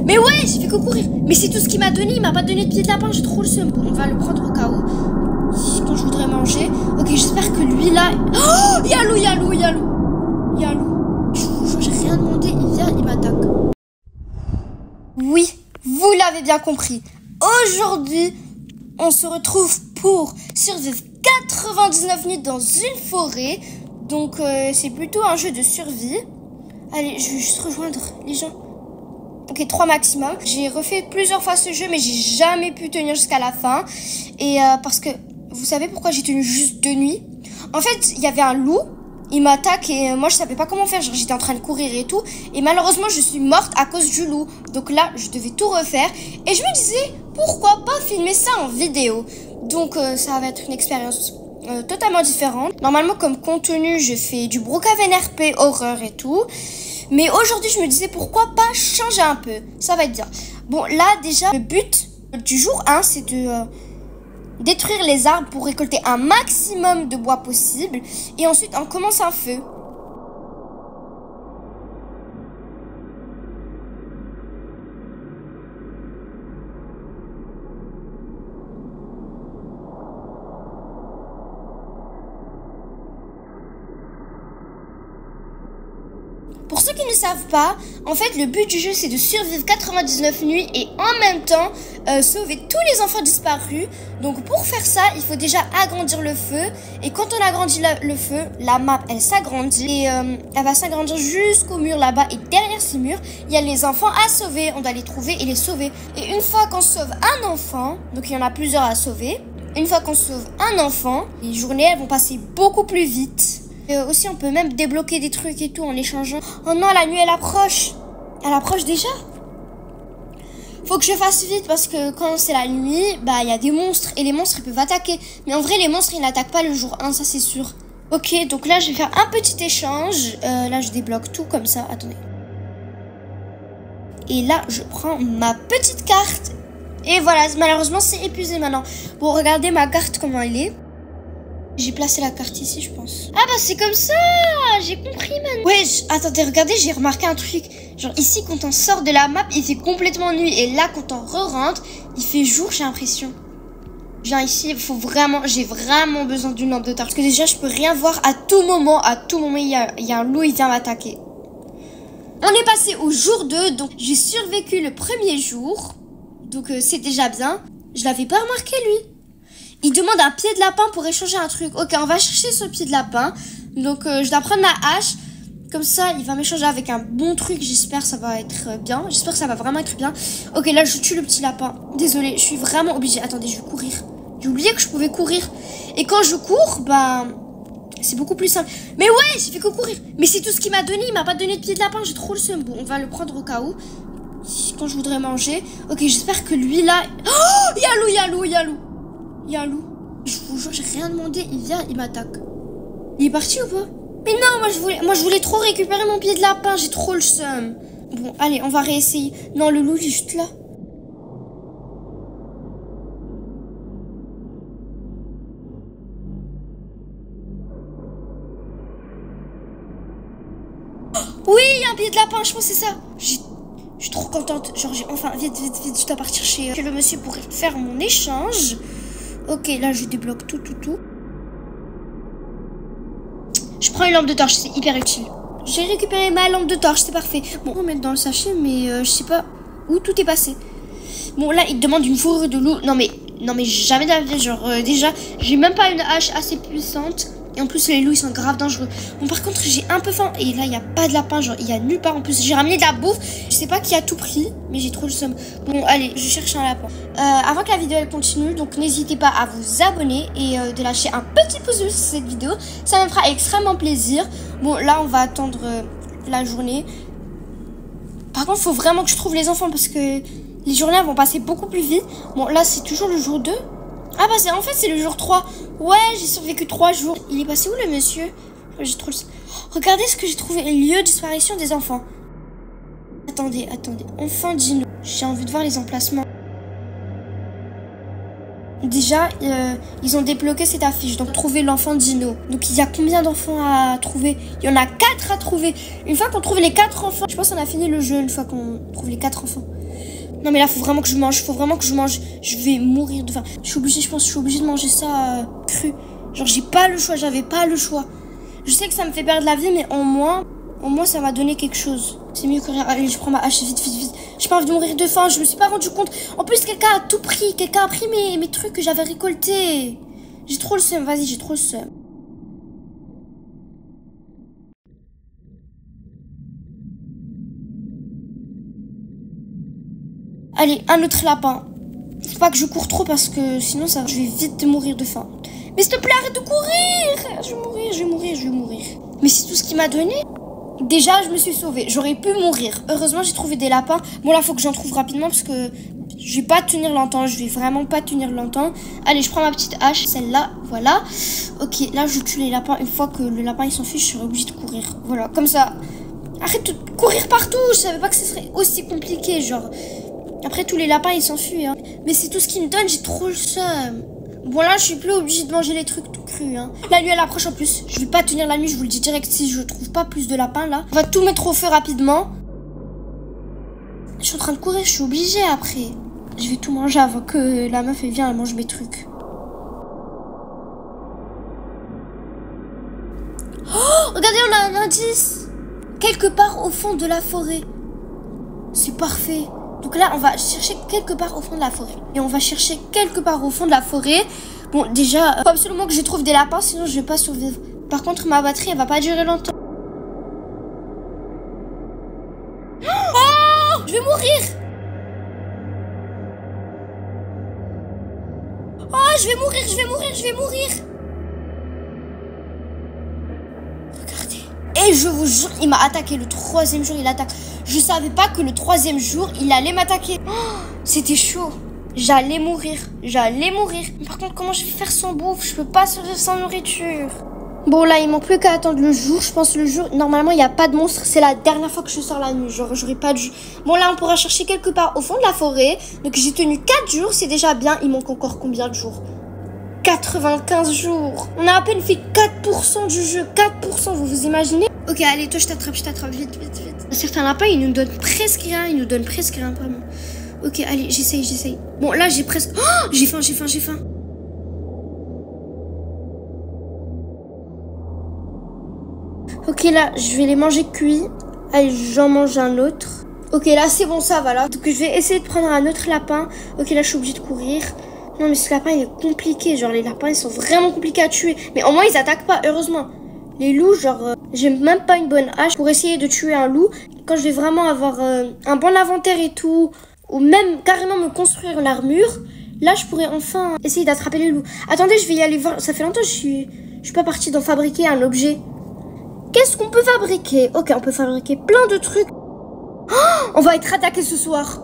Mais ouais, j'ai fait que courir. Mais c'est tout ce qu'il m'a donné. Il m'a pas donné de pied de lapin. J'ai trop le seum. Bon, on va le prendre au cas où. Quand je voudrais manger. Ok, j'espère que lui là. Oh, y'a loup, y'a loup, y'a loup. Y'a loup. Je vous jure, j'ai rien demandé. Il vient, il m'attaque. Oui, vous l'avez bien compris. Aujourd'hui, on se retrouve pour survivre 99 nuits dans une forêt. Donc, c'est plutôt un jeu de survie. Allez, je vais juste rejoindre les gens. Ok, 3 maximum. J'ai refait plusieurs fois ce jeu, mais j'ai jamais pu tenir jusqu'à la fin. Et parce que, vous savez pourquoi j'ai tenu juste 2 nuits? En fait, il y avait un loup. Il m'attaque et moi je savais pas comment faire, j'étais en train de courir et tout. Et malheureusement je suis morte à cause du loup. Donc là je devais tout refaire. Et je me disais pourquoi pas filmer ça en vidéo. Donc ça va être une expérience totalement différente. Normalement comme contenu je fais du Brookhaven RP, horreur et tout. Mais aujourd'hui je me disais pourquoi pas changer un peu. Ça va être bien. Bon là déjà le but du jour 1 c'est de... détruire les arbres pour récolter un maximum de bois possible. Et ensuite, on commence un feu. Pour ceux qui ne savent pas, en fait, le but du jeu, c'est de survivre 99 nuits et en même temps, sauver tous les enfants disparus. Donc, pour faire ça, il faut déjà agrandir le feu. Et quand on agrandit le feu, la map, elle s'agrandit. Et elle va s'agrandir jusqu'au mur là-bas. Et derrière ces murs, il y a les enfants à sauver. On doit les trouver et les sauver. Et une fois qu'on sauve un enfant, donc il y en a plusieurs à sauver. Une fois qu'on sauve un enfant, les journées, elles vont passer beaucoup plus vite. Et aussi, on peut même débloquer des trucs et tout en échangeant. Oh non, la nuit, elle approche. Elle approche déjà. Faut que je fasse vite parce que quand c'est la nuit, bah, il y a des monstres. Et les monstres, ils peuvent attaquer. Mais en vrai, les monstres, ils n'attaquent pas le jour 1, ça c'est sûr. Ok, donc là, je vais faire un petit échange. Là, je débloque tout comme ça. Attendez. Et là, je prends ma petite carte. Et voilà, malheureusement, c'est épuisé maintenant. Bon, regardez ma carte, comment elle est. J'ai placé la carte ici, je pense. Ah bah c'est comme ça. J'ai compris maintenant. Ouais, attendez, regardez, j'ai remarqué un truc. Genre ici, quand on sort de la map, il fait complètement nuit. Et là, quand on re-rentre, il fait jour, j'ai l'impression. Viens ici, il faut vraiment... J'ai vraiment besoin d'une lampe de torche. Parce que déjà, je peux rien voir à tout moment. À tout moment, il y a un loup, il vient m'attaquer. On est passé au jour 2. Donc, j'ai survécu le premier jour. Donc, c'est déjà bien. Je l'avais pas remarqué, lui. Il demande un pied de lapin pour échanger un truc. Ok, on va chercher ce pied de lapin. Donc, je dois prendre ma hache. Comme ça, il va m'échanger avec un bon truc. J'espère que ça va être bien. J'espère que ça va vraiment être bien. Ok, là, je tue le petit lapin. Désolée, je suis vraiment obligée. Attendez, je vais courir. J'ai oublié que je pouvais courir. Et quand je cours, bah... c'est beaucoup plus simple. Mais ouais, j'ai fait que courir. Mais c'est tout ce qu'il m'a donné. Il m'a pas donné de pied de lapin. J'ai trop le seum. Bon, on va le prendre au cas où. Quand je voudrais manger. Ok, j'espère que lui, là... Oh, y'a loup, y'a loup, y'a loup. Il y a un loup. Je vous jure, j'ai rien demandé. Il vient, il m'attaque. Il est parti ou pas? Mais non, moi je voulais trop récupérer mon pied de lapin. J'ai trop le seum. Bon, allez, on va réessayer. Non, le loup, il est juste là. Oui, il y a un pied de lapin, je pense que c'est ça. Je suis trop contente. Genre, enfin, vite, je dois partir chez le monsieur pour faire mon échange. Ok, là, je débloque tout. Je prends une lampe de torche, c'est hyper utile. J'ai récupéré ma lampe de torche, c'est parfait. Bon, on va mettre dans le sachet, mais je sais pas où tout est passé. Bon, là, il demande une fourrure de loup. Non, mais jamais d'avis. Genre, déjà, j'ai même pas une hache assez puissante. Et en plus, les loups, ils sont grave dangereux. Bon, par contre, j'ai un peu faim. Et là, il n'y a pas de lapin. Genre, il y a nulle part. En plus, j'ai ramené de la bouffe. Je sais pas qui a tout pris. Mais j'ai trop le seum. Bon, allez, je cherche un lapin. Avant que la vidéo, elle continue. Donc, n'hésitez pas à vous abonner. Et de lâcher un petit pouce bleu sur cette vidéo. Ça me fera extrêmement plaisir. Bon, là, on va attendre la journée. Par contre, il faut vraiment que je trouve les enfants. Parce que les journées vont passer beaucoup plus vite. Bon, là, c'est toujours le jour 2. Ah bah en fait c'est le jour 3. Ouais, j'ai survécu 3 jours. Il est passé où le monsieur? J'ai trop le... Regardez ce que j'ai trouvé. Lieu de disparition des enfants. Attendez. Enfant dino. J'ai envie de voir les emplacements. Déjà, ils ont débloqué cette affiche, donc trouver l'enfant Dino. Donc il y a combien d'enfants à trouver? Il y en a 4 à trouver. Une fois qu'on trouve les 4 enfants, je pense qu'on a fini le jeu une fois qu'on trouve les 4 enfants. Non mais là, faut vraiment que je mange, Je vais mourir de faim. Je suis obligée de manger ça cru. Genre j'ai pas le choix, j'avais pas le choix. Je sais que ça me fait perdre la vie, mais au moins ça m'a donné quelque chose. C'est mieux que rien. Allez, je prends ma hache, vite. J'ai pas envie de mourir de faim, je me suis pas rendu compte. En plus, quelqu'un a tout pris. Quelqu'un a pris mes trucs que j'avais récoltés. J'ai trop le seum, vas-y, j'ai trop le seum. Allez, un autre lapin. Faut pas que je cours trop parce que sinon je vais vite mourir de faim. Mais s'il te plaît, arrête de courir. Je vais mourir. Mais c'est tout ce qu'il m'a donné. Déjà, je me suis sauvée. J'aurais pu mourir. Heureusement, j'ai trouvé des lapins. Bon, là, faut que j'en trouve rapidement parce que je vais pas tenir longtemps. Je vais vraiment pas tenir longtemps. Allez, je prends ma petite hache. Celle-là, voilà. Ok, là, je tue les lapins. Une fois que le lapin, il s'enfuit, je serai obligée de courir. Voilà, comme ça. Arrête de courir partout. Je savais pas que ce serait aussi compliqué, genre. Après, tous les lapins, ils s'enfuient, hein. Mais c'est tout ce qu'ils me donnent. J'ai trop le seum. Bon, là, je suis plus obligée de manger les trucs tout crus, hein. La nuit, elle approche en plus. Je vais pas tenir la nuit, je vous le dis direct. Si je trouve pas plus de lapins, là, on va tout mettre au feu rapidement. Je suis en train de courir, je suis obligée après. Je vais tout manger avant que la meuf, elle vienne, elle mange mes trucs. Oh, regardez, on a un indice. Quelque part au fond de la forêt. C'est parfait. Donc là, on va chercher quelque part au fond de la forêt. Et on va chercher quelque part au fond de la forêt. Bon, déjà, faut absolument que je trouve des lapins, sinon je vais pas survivre. Par contre, ma batterie, elle va pas durer longtemps. Oh, je vais mourir. Oh, je vais mourir. Regardez. Et je vous jure, il m'a attaqué le 3e jour, il attaque. Je savais pas que le 3e jour, il allait m'attaquer. Oh, c'était chaud. J'allais mourir. Par contre, comment je vais faire sans bouffe? Je peux pas survivre sans nourriture. Bon, là, il manque plus qu'à attendre le jour. Je pense le jour, normalement, il n'y a pas de monstre. C'est la dernière fois que je sors la nuit. Genre, j'aurais pas dû... Bon, là, on pourra chercher quelque part au fond de la forêt. Donc, j'ai tenu 4 jours. C'est déjà bien. Il manque encore combien de jours? 95 jours. On a à peine fait 4% du jeu. 4%, vous vous imaginez? Ok, allez, toi, je t'attrape, vite. Certains lapins, ils nous donnent presque rien, vraiment. Ok, allez, j'essaye. Bon, là, j'ai presque... Oh, j'ai faim. Ok, là, je vais les manger cuits. Allez, j'en mange un autre. Ok, là, c'est bon, ça va, là. Donc, je vais essayer de prendre un autre lapin. Ok, là, je suis obligée de courir. Non, mais ce lapin, il est compliqué. Genre, les lapins, ils sont vraiment compliqués à tuer. Mais au moins, ils attaquent pas, heureusement. Les loups, genre, j'ai même pas une bonne hache pour essayer de tuer un loup. Quand je vais vraiment avoir un bon inventaire et tout, ou même carrément me construire une armure, là, je pourrais enfin essayer d'attraper les loups. Attendez, je vais y aller voir. Ça fait longtemps que je suis pas partie d'en fabriquer un objet. Qu'est-ce qu'on peut fabriquer? Ok, on peut fabriquer plein de trucs. Oh, on va être attaqué ce soir.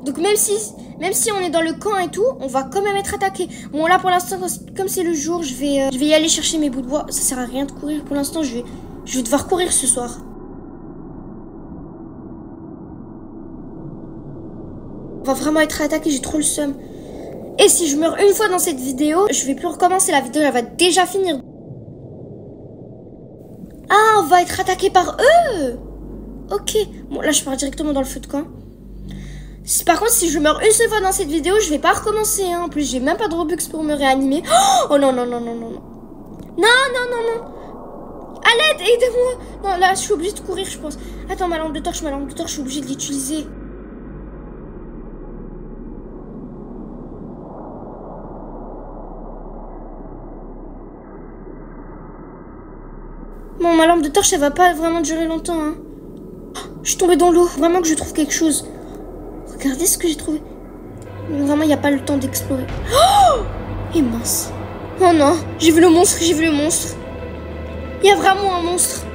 Donc même si on est dans le camp et tout, on va quand même être attaqué. Bon, là pour l'instant, comme c'est le jour, je vais y aller chercher mes bouts de bois. Ça sert à rien de courir pour l'instant. Je vais devoir courir ce soir. On va vraiment être attaqué. J'ai trop le seum. Et si je meurs une fois dans cette vidéo, je vais plus recommencer. La vidéo, elle va déjà finir. Ah, on va être attaqué par eux. Ok. Bon, là, je pars directement dans le feu de camp. Par contre, si je meurs une seule fois dans cette vidéo, je vais pas recommencer. Hein. En plus, j'ai même pas de Robux pour me réanimer. Oh non. Non. À l'aide, aidez-moi. Non, là, je suis obligée de courir, je pense. Attends, ma lampe de torche, je suis obligée de l'utiliser. Bon, ma lampe de torche, elle va pas vraiment durer longtemps. Hein. Oh, je suis tombée dans l'eau. Vraiment que je trouve quelque chose. Regardez ce que j'ai trouvé. Vraiment, il n'y a pas le temps d'explorer. Oh, et mince. Oh non, j'ai vu le monstre. Il y a vraiment un monstre.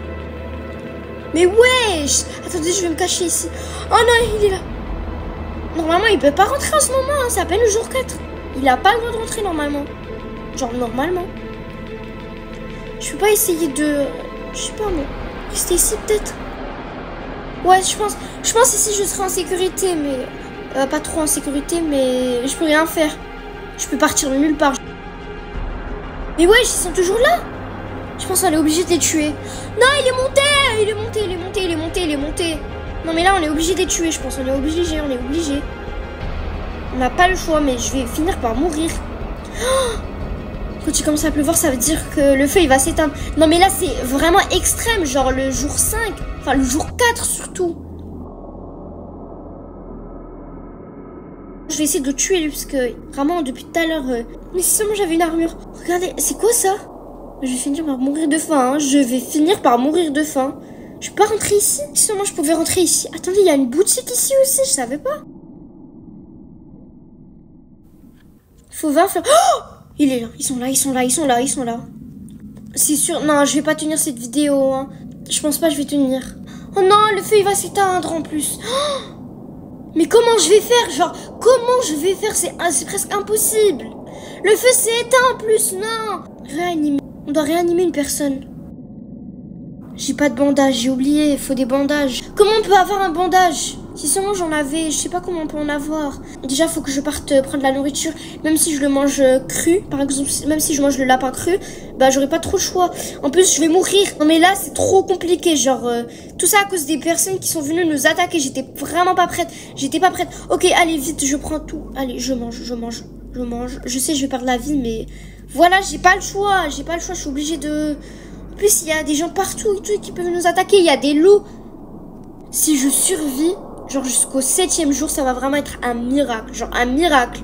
Mais wesh. Attendez, je vais me cacher ici. Oh non, il est là. Normalement, il peut pas rentrer en ce moment. Hein. C'est à peine le jour 4. Il a pas le droit de rentrer normalement. Genre, normalement. Je peux pas essayer de... Je sais pas, moi. Rester ici, peut-être. Ouais, je pense ici, je serai en sécurité, mais... pas trop en sécurité, mais je peux rien faire. Je peux partir de nulle part. Mais ouais, ils sont toujours là. Je pense qu'on est obligé de les tuer. Non, il est monté. Non, mais là, on est obligé de les tuer, je pense. On est obligé. On n'a pas le choix, mais je vais finir par mourir. Oh, quand il commence à pleuvoir, ça veut dire que le feu, il va s'éteindre. Non, mais là, c'est vraiment extrême. Genre le jour 5. Enfin, le jour 4, surtout. Je vais essayer de le tuer, lui, parce que vraiment, depuis tout à l'heure... Mais si seulement j'avais une armure. Regardez, c'est quoi ça? Je vais finir par mourir de faim. Hein. Je vais finir par mourir de faim. Je peux pas rentrer ici? Si seulement je pouvais rentrer ici. Attendez, il y a une boutique ici aussi, je savais pas. Faut 20 fleurs. Oh! Il est là. Ils sont là. C'est sûr. Non, je vais pas tenir cette vidéo. Hein. Je pense pas que je vais tenir. Oh non, le feu, il va s'éteindre en plus. Oh! Mais comment je vais faire? Genre, comment je vais faire? C'est presque impossible. Le feu s'est éteint en plus, non. Réanimer. On doit réanimer une personne. J'ai pas de bandage, j'ai oublié, il faut des bandages. Comment on peut avoir un bandage? Si seulement j'en avais, je sais pas comment on peut en avoir. Déjà, faut que je parte prendre la nourriture. Même si je le mange cru, par exemple, même si je mange le lapin cru, bah j'aurais pas trop le choix. En plus, je vais mourir. Non mais là, c'est trop compliqué, genre... tout ça à cause des personnes qui sont venues nous attaquer. J'étais vraiment pas prête. Ok, allez, vite, je prends tout. Allez, je mange. Je sais, je vais perdre la vie, mais... Voilà, j'ai pas le choix, je suis obligée de... En plus, il y a des gens partout et tout qui peuvent nous attaquer, il y a des loups. Si je survis, genre jusqu'au 7e jour, ça va vraiment être un miracle, genre un miracle.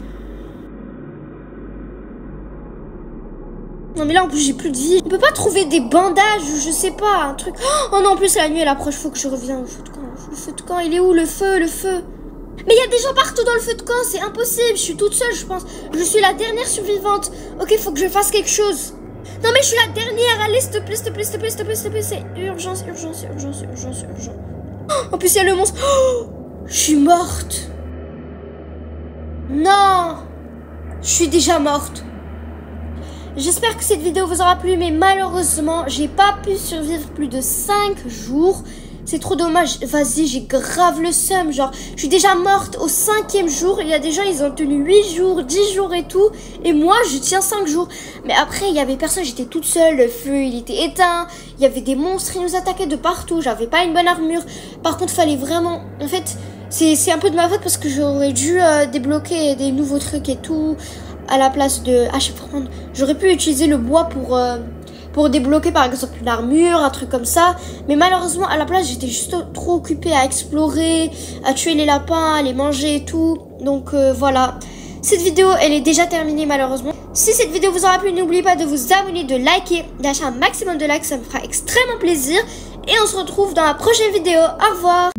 Non mais là en plus j'ai plus de vie. On peut pas trouver des bandages ou je sais pas, un truc. Oh non, en plus la nuit elle approche, faut que je revienne au feu de camp. Le feu de camp, il est où le feu? Mais il y a des gens partout dans le feu de camp, c'est impossible, je suis toute seule je pense. Je suis la dernière survivante. Ok, faut que je fasse quelque chose. Non mais je suis la dernière, allez s'il te plaît, c'est urgence. Oh, en plus il y a le monstre. Oh, je suis morte. Non, je suis déjà morte. J'espère que cette vidéo vous aura plu, mais malheureusement j'ai pas pu survivre plus de 5 jours. C'est trop dommage. Vas-y, j'ai grave le seum. Genre, je suis déjà morte au 5e jour. Il y a des gens, ils ont tenu 8 jours, 10 jours et tout. Et moi, je tiens 5 jours. Mais après, il y avait personne. J'étais toute seule. Le feu, il était éteint. Il y avait des monstres. Ils nous attaquaient de partout. J'avais pas une bonne armure. Par contre, fallait vraiment... En fait, c'est un peu de ma faute parce que j'aurais dû débloquer des nouveaux trucs et tout. À la place de... Ah, je sais pas prendre... J'aurais pu utiliser le bois pour débloquer par exemple une armure, un truc comme ça. Mais malheureusement à la place j'étais juste trop occupée à explorer, à tuer les lapins, à les manger et tout. Donc voilà. Cette vidéo elle est déjà terminée malheureusement. Si cette vidéo vous aura plu, n'oubliez pas de vous abonner, de liker, d'acheter un maximum de likes, ça me fera extrêmement plaisir. Et on se retrouve dans la prochaine vidéo. Au revoir.